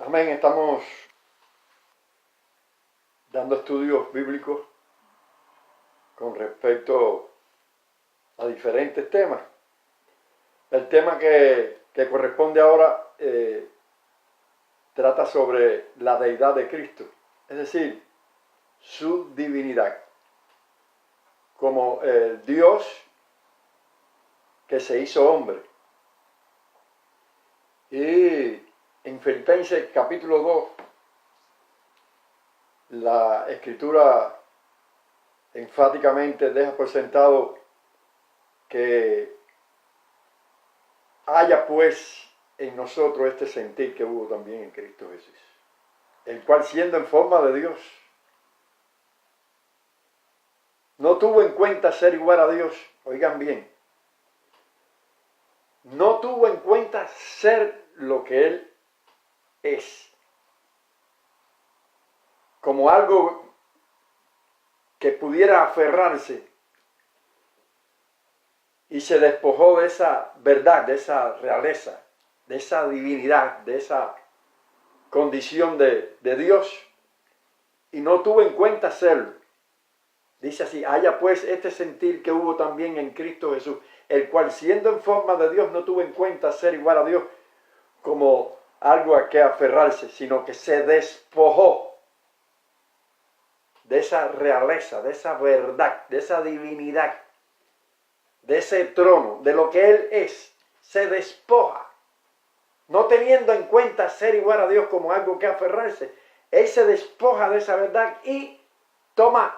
Amén. Estamos dando estudios bíblicos con respecto a diferentes temas. El tema que corresponde ahora trata sobre la deidad de Cristo, es decir, su divinidad, como el Dios que se hizo hombre. Y en Filipenses capítulo 2, la Escritura enfáticamente deja por sentado que haya pues en nosotros este sentir que hubo también en Cristo Jesús, el cual siendo en forma de Dios, no tuvo en cuenta ser igual a Dios, oigan bien, no tuvo en cuenta ser lo que Él es, como algo que pudiera aferrarse, y se despojó de esa verdad, de esa realeza, de esa divinidad, de esa condición de Dios, y no tuvo en cuenta serlo. Dice así: haya pues este sentir que hubo también en Cristo Jesús, el cual siendo en forma de Dios no tuvo en cuenta ser igual a Dios como algo a que aferrarse, sino que se despojó de esa realeza, de esa verdad, de esa divinidad, de ese trono, de lo que Él es. Se despoja, no teniendo en cuenta ser igual a Dios como algo que aferrarse. Él se despoja de esa verdad y toma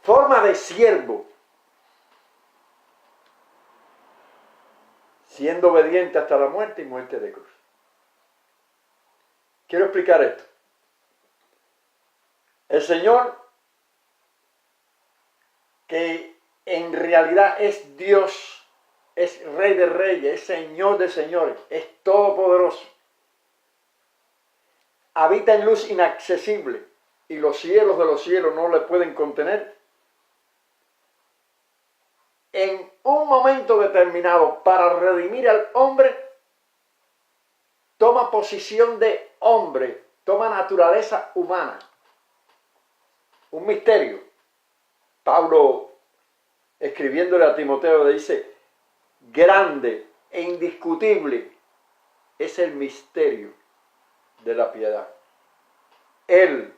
forma de siervo, siendo obediente hasta la muerte y muerte de cruz. Quiero explicar esto. El Señor, que en realidad es Dios, es Rey de Reyes, es Señor de Señores, es todopoderoso, habita en luz inaccesible y los cielos de los cielos no le pueden contener. En un momento determinado, para redimir al hombre, toma posición de hombre, toma naturaleza humana. Un misterio. Pablo, escribiéndole a Timoteo, le dice: grande e indiscutible es el misterio de la piedad. Él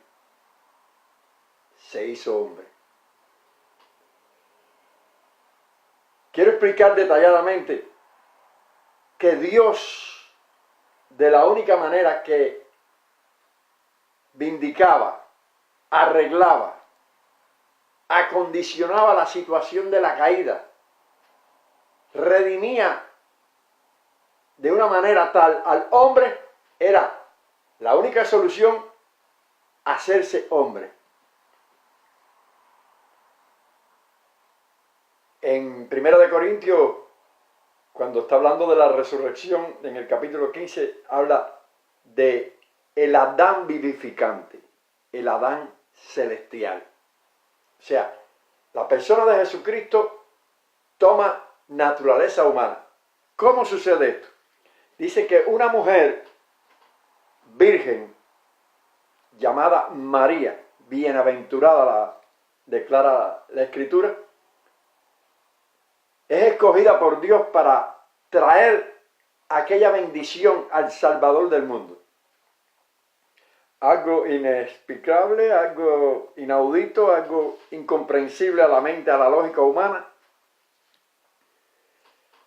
se hizo hombre. Quiero explicar detalladamente que Dios, de la única manera que vindicaba, arreglaba, acondicionaba la situación de la caída, redimía de una manera tal al hombre, era la única solución: hacerse hombre. En 1 Corintios, cuando está hablando de la resurrección, en el capítulo 15, habla de el Adán vivificante, el Adán celestial. O sea, la persona de Jesucristo toma naturaleza humana. ¿Cómo sucede esto? Dice que una mujer virgen llamada María, bienaventurada la declara la Escritura, es escogida por Dios para traer aquella bendición al Salvador del mundo. Algo inexplicable, algo inaudito, algo incomprensible a la mente, a la lógica humana.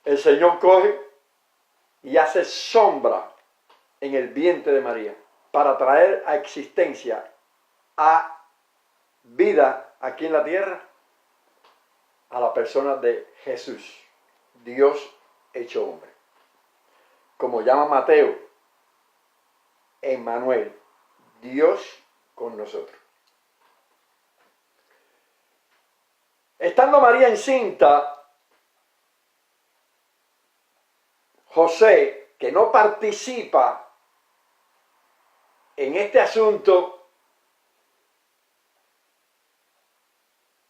El Señor coge y hace sombra en el vientre de María para traer a existencia, a vida aquí en la tierra, a la persona de Jesús, Dios hecho hombre. Como llama Mateo, Emmanuel, Dios con nosotros. Estando María encinta, José, que no participa en este asunto,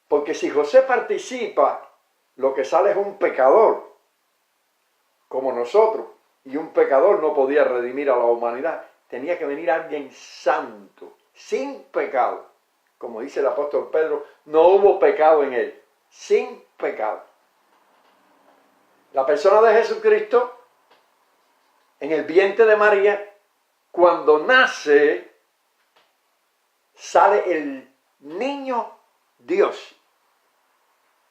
porque si José participa, lo que sale es un pecador, como nosotros. y un pecador no podía redimir a la humanidad. Tenía que venir alguien santo, sin pecado. Como dice el apóstol Pedro, no hubo pecado en él, sin pecado. La persona de Jesucristo, en el vientre de María, cuando nace, sale el niño Dios,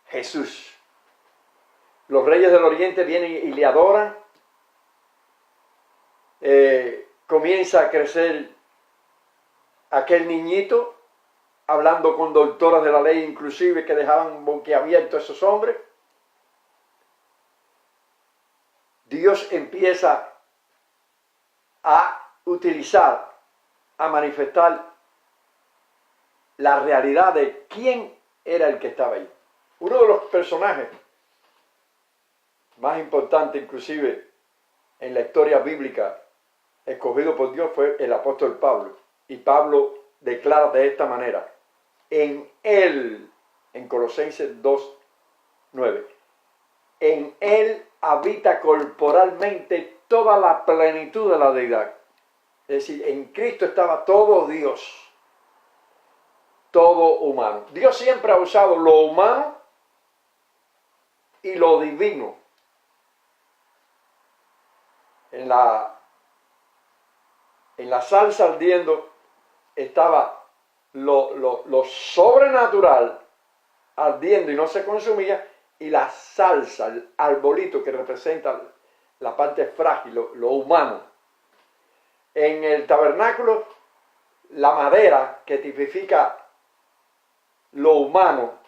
Jesús. Los reyes del oriente vienen y le adoran. Comienza a crecer aquel niñito, hablando con doctoras de la ley inclusive que dejaban boquiabiertos a esos hombres. Dios empieza a utilizar, a manifestar la realidad de quién era el que estaba ahí. Uno de los personajes más importantes inclusive en la historia bíblica escogido por Dios fue el apóstol Pablo. Y Pablo declara de esta manera: en él, en Colosenses 2:9, en él habita corporalmente toda la plenitud de la deidad. Es decir, en Cristo estaba todo Dios, todo humano. Dios siempre ha usado lo humano y lo divino. En la salsa ardiendo estaba lo sobrenatural ardiendo y no se consumía, y la salsa, el arbolito que representa la parte frágil, lo humano. En el tabernáculo, la madera que tipifica lo humano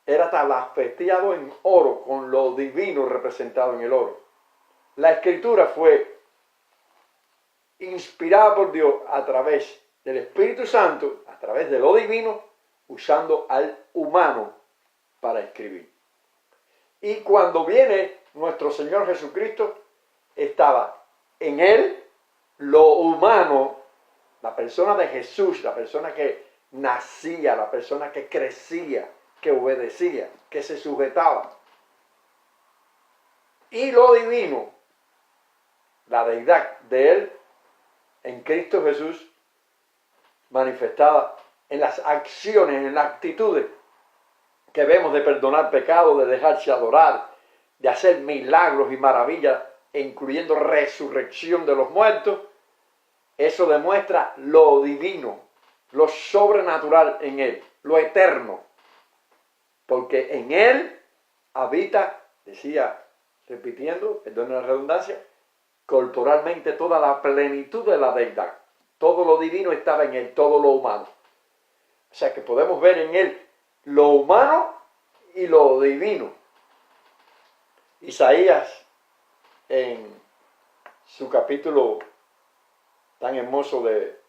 era talafeteado en oro, con lo divino representado en el oro. La escritura fue inspirada por Dios a través del Espíritu Santo, a través de lo divino, usando al humano para escribir. Y cuando viene nuestro Señor Jesucristo, estaba en él lo humano, la persona de Jesús, la persona que nacía, la persona que crecía, que obedecía, que se sujetaba. Y lo divino, la deidad de él, en Cristo Jesús, manifestada en las acciones, en las actitudes que vemos de perdonar pecados, de dejarse adorar, de hacer milagros y maravillas, incluyendo resurrección de los muertos. Eso demuestra lo divino, lo sobrenatural en él, lo eterno. Porque en él habita, decía, repitiendo, perdón la redundancia, corporalmente toda la plenitud de la deidad. Todo lo divino estaba en él, todo lo humano. O sea que podemos ver en él lo humano y lo divino. Isaías, en su capítulo tan hermoso de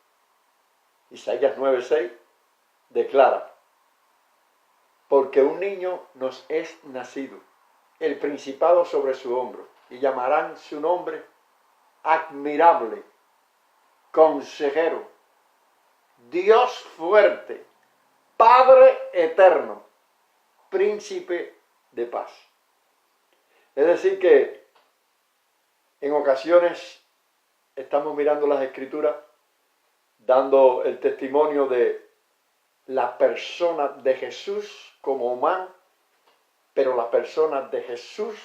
Isaías 9:6, declara: porque un niño nos es nacido, el principado sobre su hombro, y llamarán su nombre admirable, consejero, Dios fuerte, Padre eterno, príncipe de paz. Es decir que en ocasiones estamos mirando las Escrituras, dando el testimonio de la persona de Jesús como humano, pero la persona de Jesús,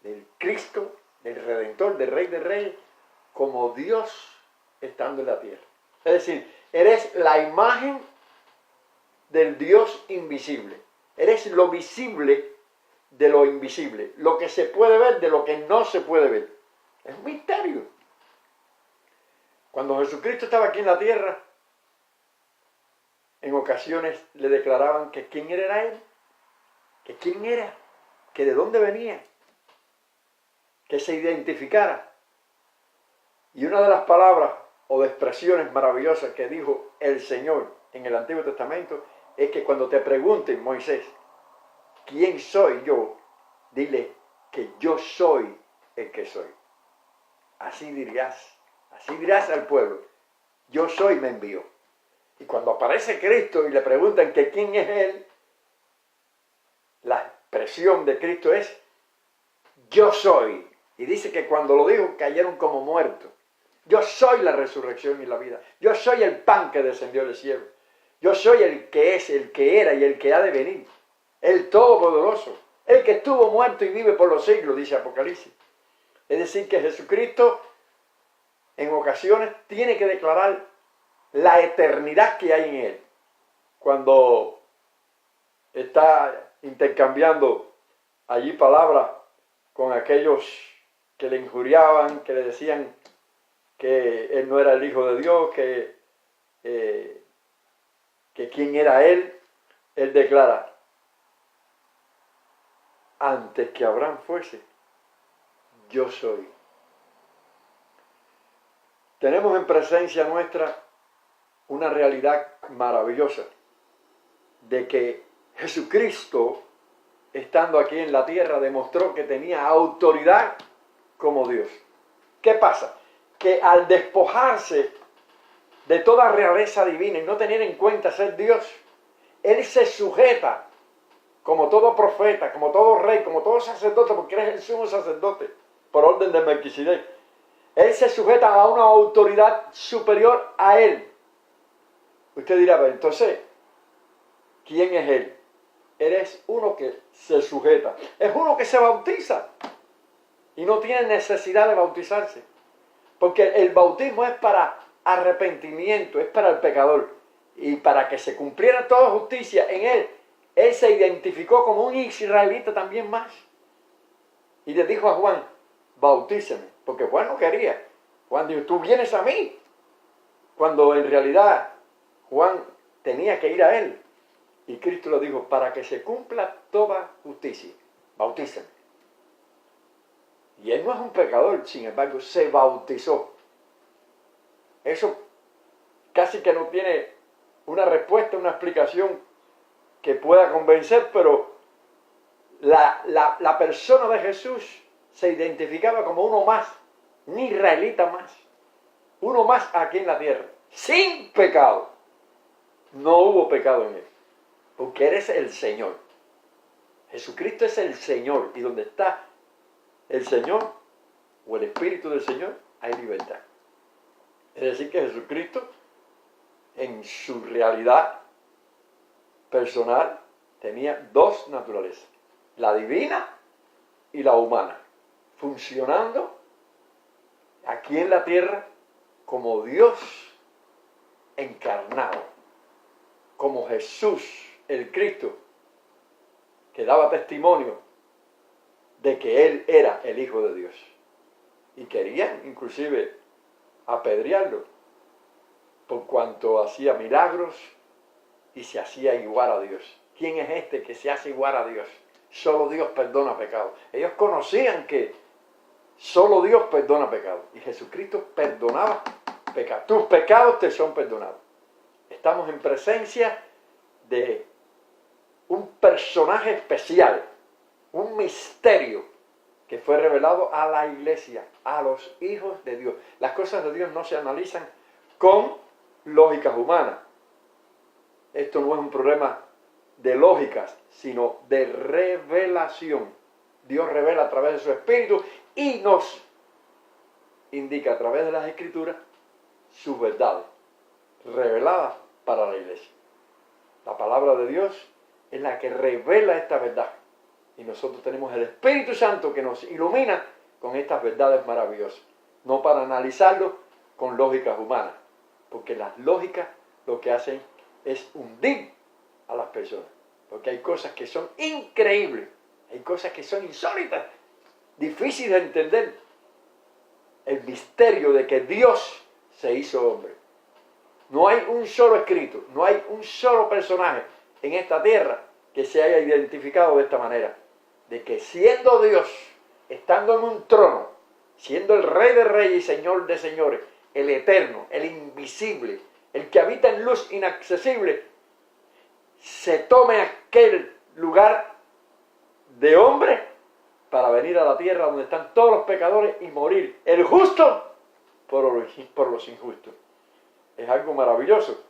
del Cristo, del Redentor, del Rey de Reyes, como Dios estando en la tierra. Es decir, eres la imagen del Dios invisible. Eres lo visible de lo invisible, lo que se puede ver de lo que no se puede ver. Es un misterio. Cuando Jesucristo estaba aquí en la tierra, en ocasiones le declaraban que quién era él, que quién era, que de dónde venía, que se identificara. Y una de las palabras o de expresiones maravillosas que dijo el Señor en el Antiguo Testamento es que cuando te pregunten, Moisés, ¿quién soy yo? Dile que yo soy el que soy. Así dirás al pueblo, yo soy, me envió. Y cuando aparece Cristo y le preguntan que quién es él, la expresión de Cristo es, yo soy Y dice que cuando lo dijo, cayeron como muertos. Yo soy la resurrección y la vida. Yo soy el pan que descendió del cielo. Yo soy el que es, el que era y el que ha de venir. El Todopoderoso. El que estuvo muerto y vive por los siglos, dice Apocalipsis. Es decir, que Jesucristo en ocasiones tiene que declarar la eternidad que hay en Él. Cuando está intercambiando allí palabras con aquellos que le injuriaban, que le decían que Él no era el Hijo de Dios, que quién era Él, Él declara, antes que Abraham fuese, yo soy. Tenemos en presencia nuestra una realidad maravillosa de que Jesucristo, estando aquí en la tierra, demostró que tenía autoridad como Dios. ¿Qué pasa? Que al despojarse de toda realeza divina y no tener en cuenta ser Dios, Él se sujeta, como todo profeta, como todo rey, como todo sacerdote, porque Él es el sumo sacerdote, por orden de Melquisedec. Él se sujeta a una autoridad superior a Él. Usted dirá, pero entonces, ¿quién es Él? Él es uno que se sujeta. Es uno que se bautiza y no tiene necesidad de bautizarse. Porque el bautismo es para arrepentimiento, es para el pecador. Y para que se cumpliera toda justicia en Él, Él se identificó como un israelita también más. Y le dijo a Juan, bautíceme, porque Juan no quería. Juan dijo, tú vienes a mí. Cuando en realidad Juan tenía que ir a Él. Y Cristo le dijo, para que se cumpla toda justicia, bautízame. Y Él no es un pecador, sin embargo, se bautizó. Eso casi que no tiene una respuesta, una explicación que pueda convencer, pero la persona de Jesús se identificaba como uno más, un israelita más, uno más aquí en la tierra, sin pecado. No hubo pecado en Él, porque Él es el Señor. Jesucristo es el Señor, y donde está el Señor o el Espíritu del Señor, hay libertad. Es decir, que Jesucristo, en su realidad personal, tenía dos naturalezas, la divina y la humana, funcionando aquí en la tierra como Dios encarnado, como Jesús, el Cristo, que daba testimonio de que Él era el Hijo de Dios. Y querían inclusive apedrearlo por cuanto hacía milagros y se hacía igual a Dios. ¿Quién es este que se hace igual a Dios? Solo Dios perdona pecados. Ellos conocían que solo Dios perdona pecados. Y Jesucristo perdonaba pecados. Tus pecados te son perdonados. Estamos en presencia de un personaje especial, un misterio que fue revelado a la iglesia, a los hijos de Dios. Las cosas de Dios no se analizan con lógicas humanas. Esto no es un problema de lógicas, sino de revelación. Dios revela a través de su Espíritu y nos indica a través de las Escrituras sus verdades, reveladas para la iglesia. La palabra de Dios es la que revela esta verdad. Y nosotros tenemos el Espíritu Santo que nos ilumina con estas verdades maravillosas. No para analizarlo con lógicas humanas, porque las lógicas lo que hacen es hundir a las personas. Porque hay cosas que son increíbles, hay cosas que son insólitas, difíciles de entender. El misterio de que Dios se hizo hombre. No hay un solo escrito, no hay un solo personaje en esta tierra que se haya identificado de esta manera. De que siendo Dios, estando en un trono, siendo el Rey de Reyes y Señor de Señores, el eterno, el invisible, el que habita en luz inaccesible, se tome aquel lugar de hombre para venir a la tierra donde están todos los pecadores y morir el justo por los injustos. Es algo maravilloso,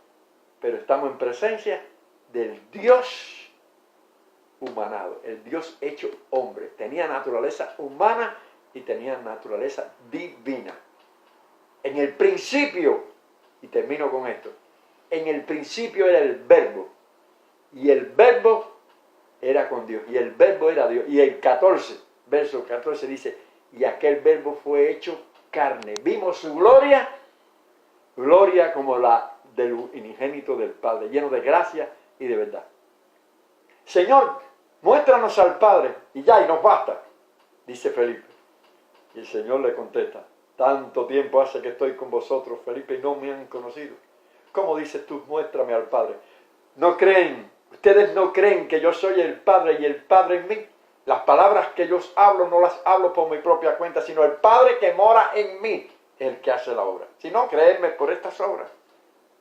pero estamos en presencia del Dios humanado, el Dios hecho hombre. Tenía naturaleza humana y tenía naturaleza divina. En el principio, y termino con esto, en el principio era el Verbo, y el Verbo era con Dios, y el Verbo era Dios. Y el 14, verso 14 dice, y aquel Verbo fue hecho carne. Vimos su gloria, gloria como la del unigénito del Padre, lleno de gracia y de verdad. Señor, muéstranos al Padre, y ya, y nos basta, dice Felipe. Y el Señor le contesta, tanto tiempo hace que estoy con vosotros, Felipe, y no me han conocido. ¿Cómo dices tú, muéstrame al Padre? ¿No creen? ¿Ustedes no creen que yo soy el Padre y el Padre en mí? Las palabras que yo hablo no las hablo por mi propia cuenta, sino el Padre que mora en mí es el que hace la obra. Si no, creedme por estas obras.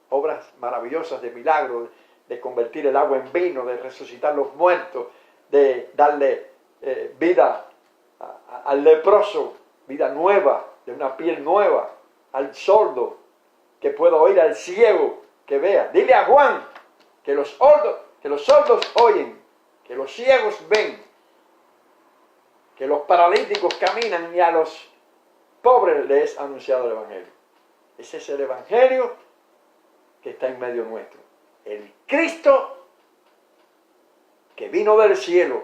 Obras maravillosas de milagros, de convertir el agua en vino, de resucitar los muertos, de darle vida al leproso, vida nueva, de una piel nueva, al sordo que pueda oír, al ciego que vea. Dile a Juan que los sordos oyen, que los ciegos ven, que los paralíticos caminan y a los pobres les es anunciado el Evangelio. Ese es el Evangelio que está en medio nuestro. El Cristo que vino del cielo,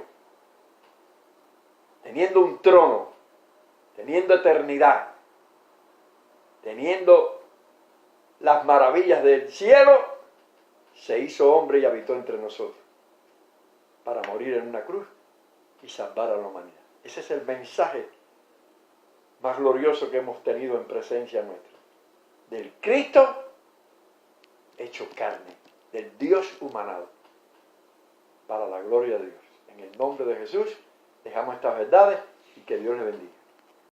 teniendo un trono, teniendo eternidad, teniendo las maravillas del cielo, se hizo hombre y habitó entre nosotros para morir en una cruz y salvar a la humanidad. Ese es el mensaje más glorioso que hemos tenido en presencia nuestra. Del Cristo hecho carne, del Dios humanado, para la gloria de Dios. En el nombre de Jesús dejamos estas verdades y que Dios les bendiga.